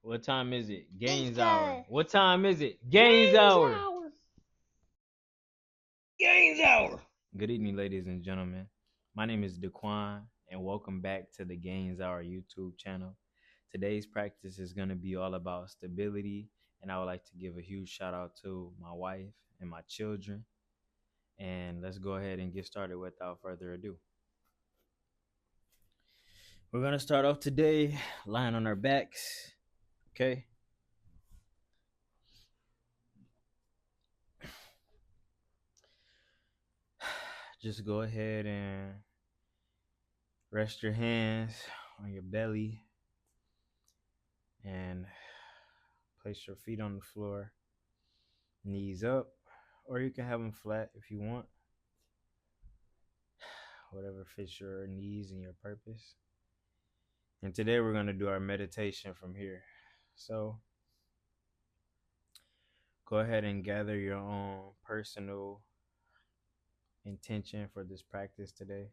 What time is it? It's Gainzhr. What time is it? Games Gainzhr. hour. Gainzhr. Good evening, ladies and gentlemen. My name is DeQuan, and welcome back to the Gainzhr YouTube channel. Today's practice is going to be all about stability, and I would like to give a huge shout out to my wife and my children. And let's go ahead and get started without further ado. We're going to start off today lying on our backs, okay? Just go ahead and rest your hands on your belly and place your feet on the floor, knees up, or you can have them flat if you want, whatever fits your needs and your purpose. And today we're going to do our meditation from here. So go ahead and gather your own personal intention for this practice today.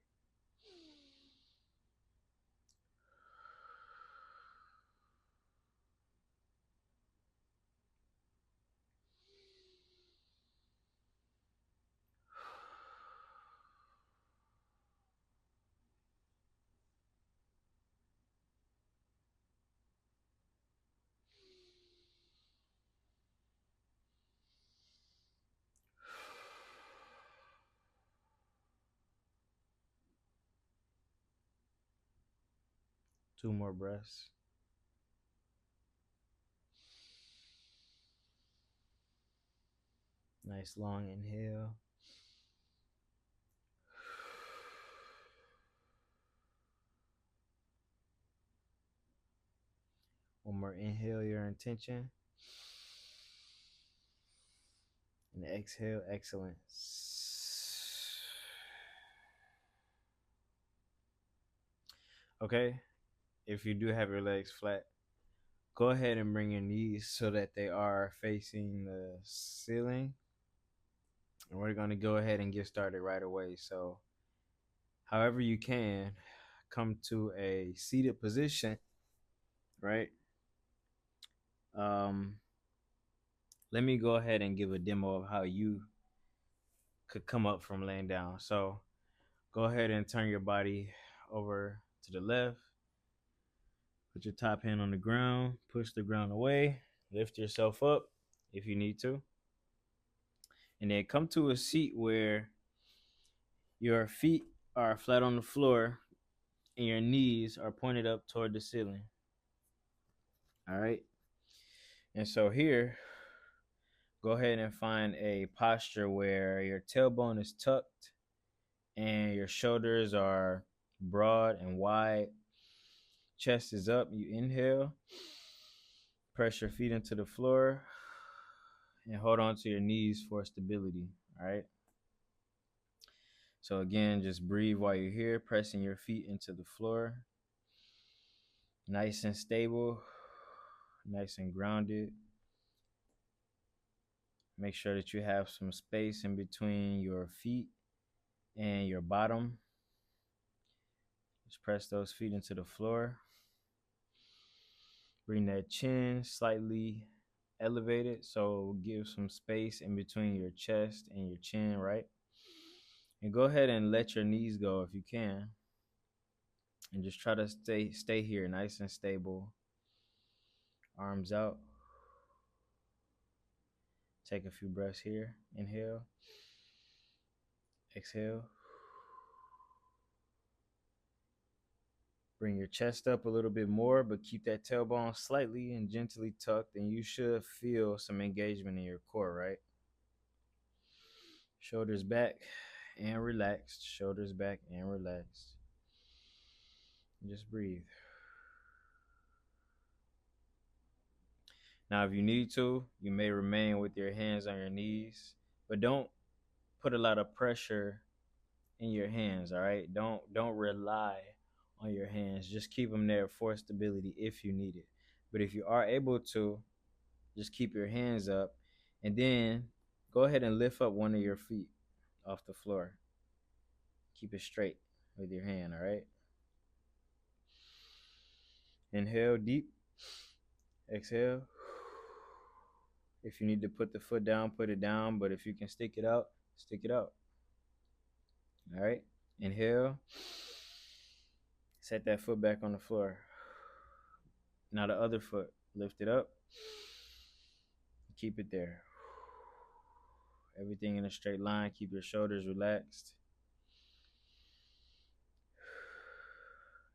Two more breaths. Nice long inhale. One more inhale, your intention. And exhale, excellence. Okay, if you do have your legs flat, go ahead and bring your knees so that they are facing the ceiling. And we're going to go ahead and get started right away. So, however you can, come to a seated position, right? Um, Let me go ahead and give a demo of how you could come up from laying down. So, go ahead and turn your body over to the left. Put your top hand on the ground, push the ground away, lift yourself up if you need to. And then come to a seat where your feet are flat on the floor and your knees are pointed up toward the ceiling. All right. And so here, go ahead and find a posture where your tailbone is tucked and your shoulders are broad and wide. Chest is up. You inhale. Press your feet into the floor and hold on to your knees for stability. All right. So again, just breathe while you're here, pressing your feet into the floor. Nice and stable, nice and grounded. Make sure that you have some space in between your feet and your bottom. Just press those feet into the floor. Bring that chin slightly elevated, so give some space in between your chest and your chin, right? And go ahead and let your knees go if you can. And just try to stay here nice and stable. Arms out. Take a few breaths here. Inhale. Exhale. Bring your chest up a little bit more, but keep that tailbone slightly and gently tucked, and you should feel some engagement in your core, right? Shoulders back and relaxed. Shoulders back and relaxed. Just breathe. Now, if you need to, you may remain with your hands on your knees, but don't put a lot of pressure in your hands, all right? Don't rely on your hands. Just keep them there for stability if you need it. But if you are able to, just keep your hands up and then go ahead and lift up one of your feet off the floor. Keep it straight with your hand, all right? Inhale deep. Exhale. If you need to put the foot down, put it down. But if you can stick it out, stick it out. All right. Inhale. Set that foot back on the floor. Now the other foot. Lift it up. Keep it there. Everything in a straight line. Keep your shoulders relaxed.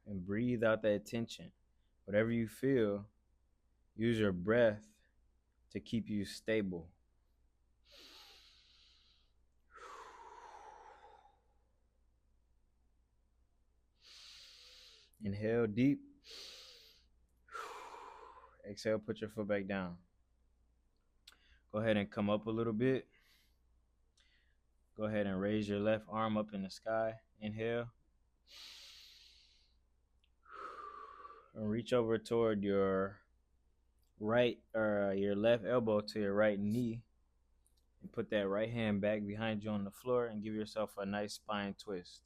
And breathe out that tension. Whatever you feel, use your breath to keep you stable. Inhale deep. Exhale, put your foot back down. Go ahead and come up a little bit. Go ahead and raise your left arm up in the sky. Inhale. And reach over toward your right or your left elbow to your right knee. And put that right hand back behind you on the floor and give yourself a nice spine twist.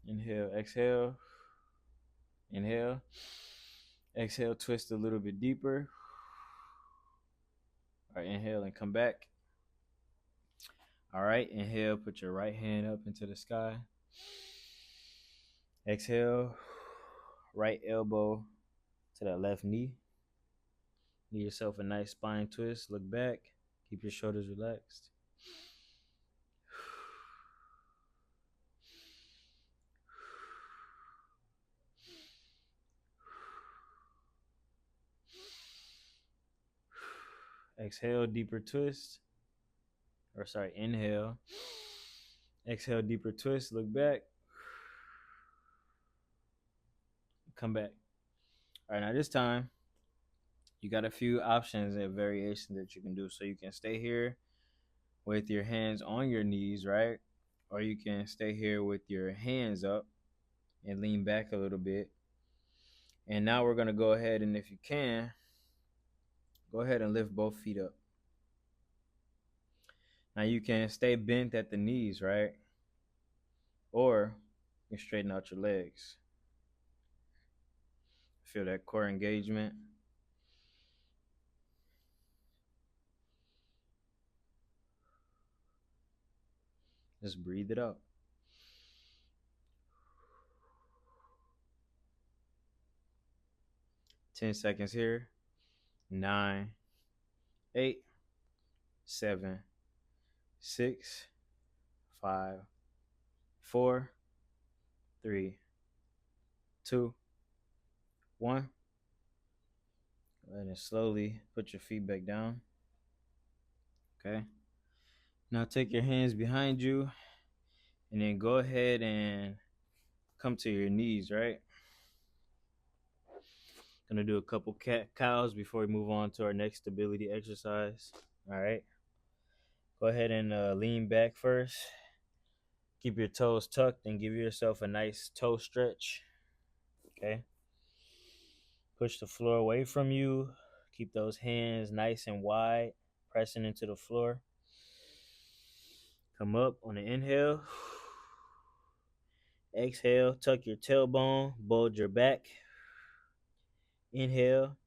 Inhale, exhale. Inhale. Exhale, twist a little bit deeper. All right, inhale and come back. All right, inhale, put your right hand up into the sky. Exhale, right elbow to that left knee. Give yourself a nice spine twist. Look back. Keep your shoulders relaxed. Exhale, deeper twist. Inhale. Exhale, deeper twist. Look back. Come back. All right, now this time, you got a few options and variations that you can do. So you can stay here with your hands on your knees, right? Or you can stay here with your hands up and lean back a little bit. And now we're going to go ahead and, if you can, go ahead and lift both feet up. Now you can stay bent at the knees, right? Or you can straighten out your legs. Feel that core engagement. Just breathe it out. Ten seconds here. 9, 8, 7, 6, 5, 4, 3, 2, 1. Go ahead and slowly put your feet back down. Okay. Now take your hands behind you and then go ahead and come to your knees, right? Gonna do a couple cat cows before we move on to our next stability exercise. All right. Go ahead and lean back first. Keep your toes tucked and give yourself a nice toe stretch. Okay. Push the floor away from you. Keep those hands nice and wide, pressing into the floor. Come up on the inhale. Exhale, tuck your tailbone, bulge your back. Inhale.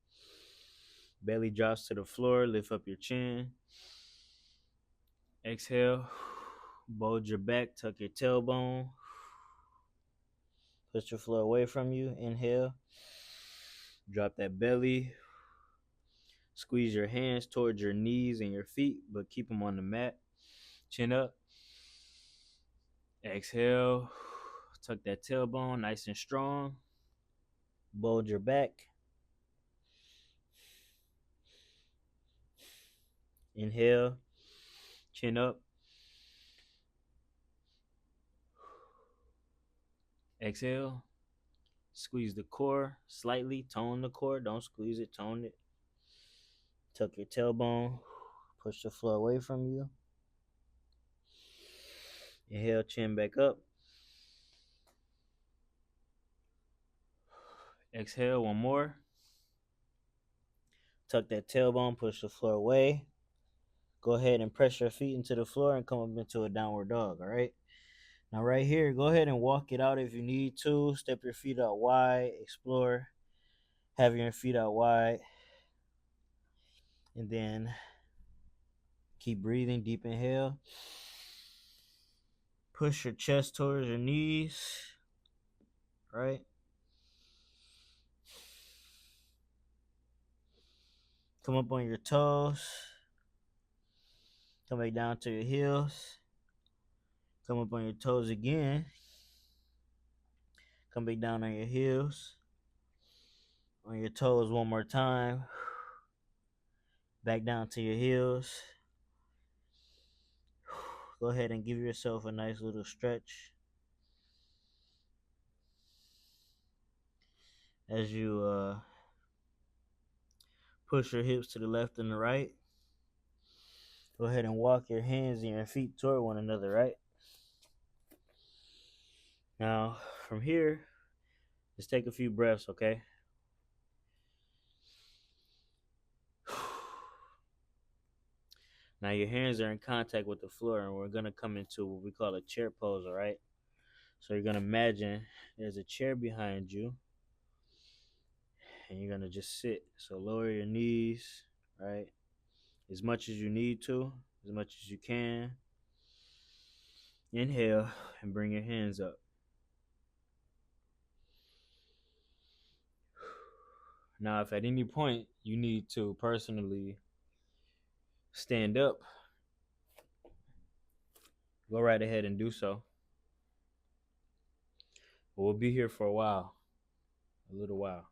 Belly drops to the floor, lift up your chin. Exhale. Bulge your back, tuck your tailbone. Push the floor away from you. Inhale. Drop that belly. Squeeze your hands towards your knees and your feet, but keep them on the mat. Chin up. Exhale. Tuck that tailbone nice and strong. Bulge your back. Inhale. Chin up. Exhale. Squeeze the core slightly. Tone the core. Don't squeeze it. Tone it. Tuck your tailbone. Push the floor away from you. Inhale, chin back up. Exhale, one more. Tuck that tailbone, push the floor away. Go ahead and press your feet into the floor and come up into a downward dog, all right? Now, right here, go ahead and walk it out if you need to. Step your feet out wide, explore, have your feet out wide, and then keep breathing. Deep inhale. Push your chest towards your knees, right? Come up on your toes. Come back down to your heels. Come up on your toes again. Come back down on your heels. On your toes one more time. Back down to your heels. Go ahead and give yourself a nice little stretch as you push your hips to the left and the right. Go ahead and walk your hands and your feet toward one another, right? Now, from here, just take a few breaths, okay? Now, your hands are in contact with the floor, and we're going to come into what we call a chair pose, all right? So you're going to imagine there's a chair behind you, and you're going to just sit. So lower your knees, right? As much as you need to, as much as you can. Inhale and bring your hands up. Now, if at any point you need to personally stand up, go right ahead and do so. But we'll be here for a while, a little while.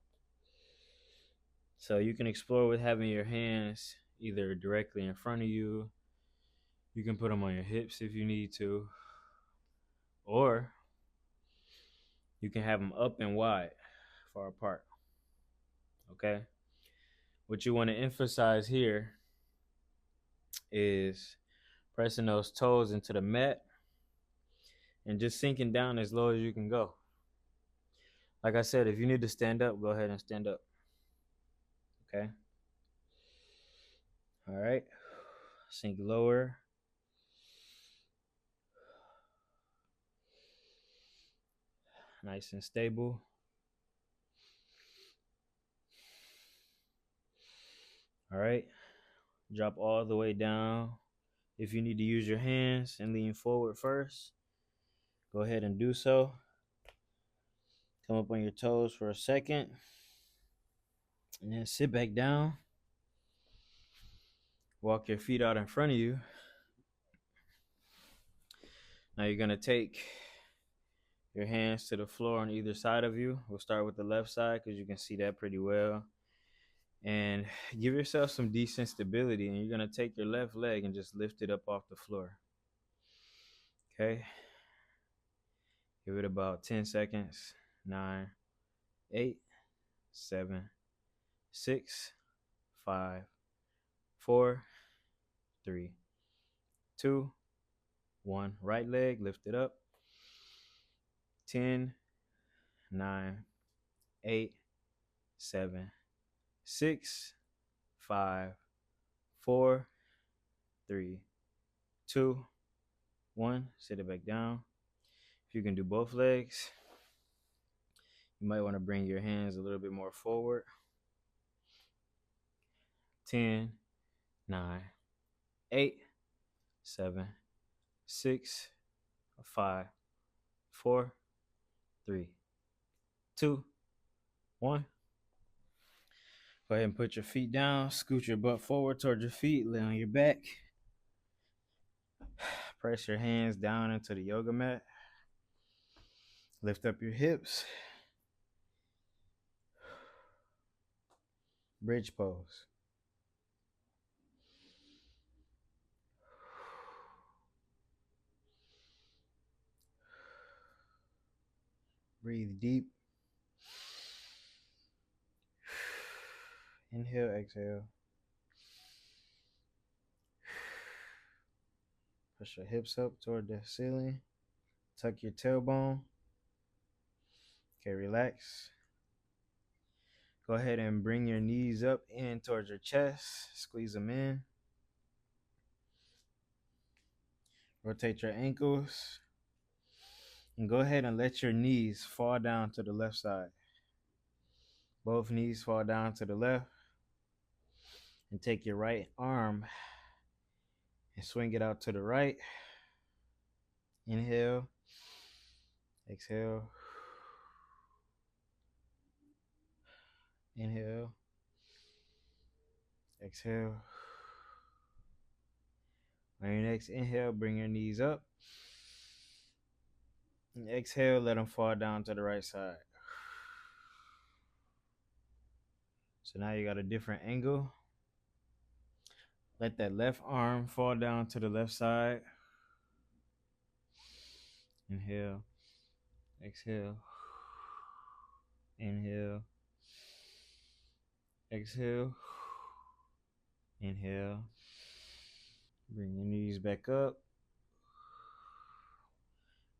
So you can explore with having your hands either directly in front of you. You can put them on your hips if you need to. Or you can have them up and wide, far apart. Okay? What you want to emphasize here is pressing those toes into the mat and just sinking down as low as you can go. Like I said, if you need to stand up, go ahead and stand up. Okay? All right. Sink lower. Nice and stable. All right. Drop all the way down. If you need to use your hands and lean forward first, go ahead and do so. Come up on your toes for a second. And then sit back down. Walk your feet out in front of you. Now you're going to take your hands to the floor on either side of you. We'll start with the left side because you can see that pretty well. And give yourself some decent stability. And you're going to take your left leg and just lift it up off the floor. Okay. Give it about 10 seconds. 9, 8, 7, 6, 5, 4, 3, 2, 1. Right leg, lift it up. 10, 9, 8, 7, 6, 5, 4, 3, 2, 1. Sit it back down. If you can do both legs, you might want to bring your hands a little bit more forward. 10, 9, 8, 7, 6, 5, 4, 3, 2, 1. Go ahead and put your feet down. Scoot your butt forward towards your feet. Lay on your back. Press your hands down into the yoga mat. Lift up your hips. Bridge pose. Breathe deep. Inhale, exhale. Push your hips up toward the ceiling. Tuck your tailbone. Okay, relax. Go ahead and bring your knees up in towards your chest. Squeeze them in. Rotate your ankles. And go ahead and let your knees fall down to the left side. Both knees fall down to the left. And take your right arm and swing it out to the right. Inhale, exhale, inhale, exhale. On your next inhale, bring your knees up. And exhale, let them fall down to the right side. So now you got a different angle. Let that left arm fall down to the left side. Inhale, exhale, inhale, exhale, inhale. Bring your knees back up.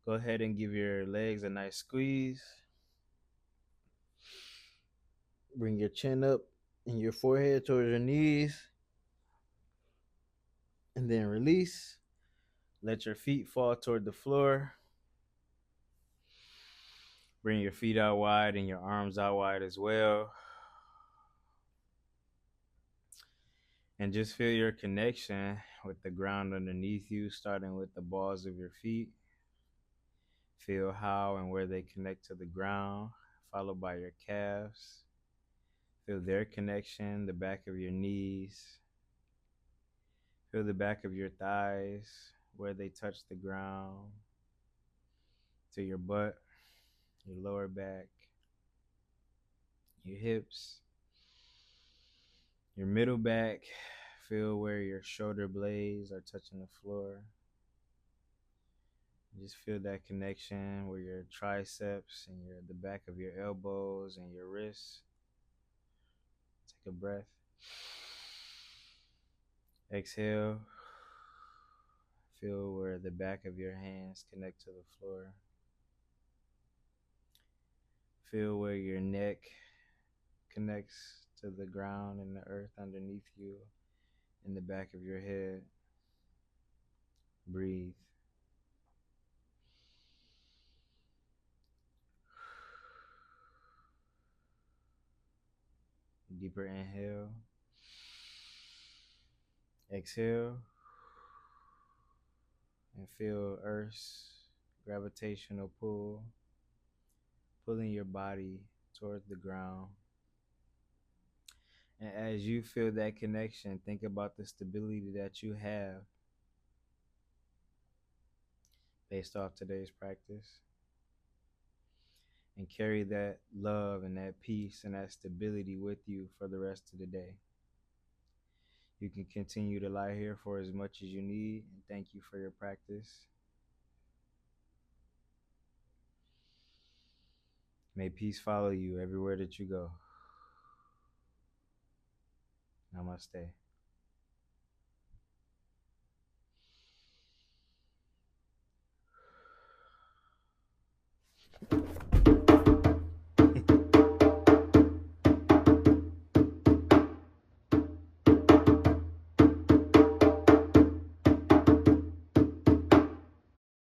Go ahead and give your legs a nice squeeze. Bring your chin up and your forehead towards your knees. And then release. Let your feet fall toward the floor. Bring your feet out wide and your arms out wide as well. And just feel your connection with the ground underneath you, starting with the balls of your feet. Feel how and where they connect to the ground, followed by your calves. Feel their connection, the back of your knees. Feel the back of your thighs, where they touch the ground, to your butt, your lower back, your hips, your middle back. Feel where your shoulder blades are touching the floor. Just feel that connection where your triceps and the back of your elbows and your wrists. Take a breath. Exhale. Feel where the back of your hands connect to the floor. Feel where your neck connects to the ground and the earth underneath you, in the back of your head. Breathe. Deeper inhale. Exhale. And feel Earth's gravitational pull, pulling your body towards the ground. And as you feel that connection, think about the stability that you have based off today's practice. And carry that love and that peace and that stability with you for the rest of the day. You can continue to lie here for as much as you need, and thank you for your practice. May peace follow you everywhere that you go. Namaste.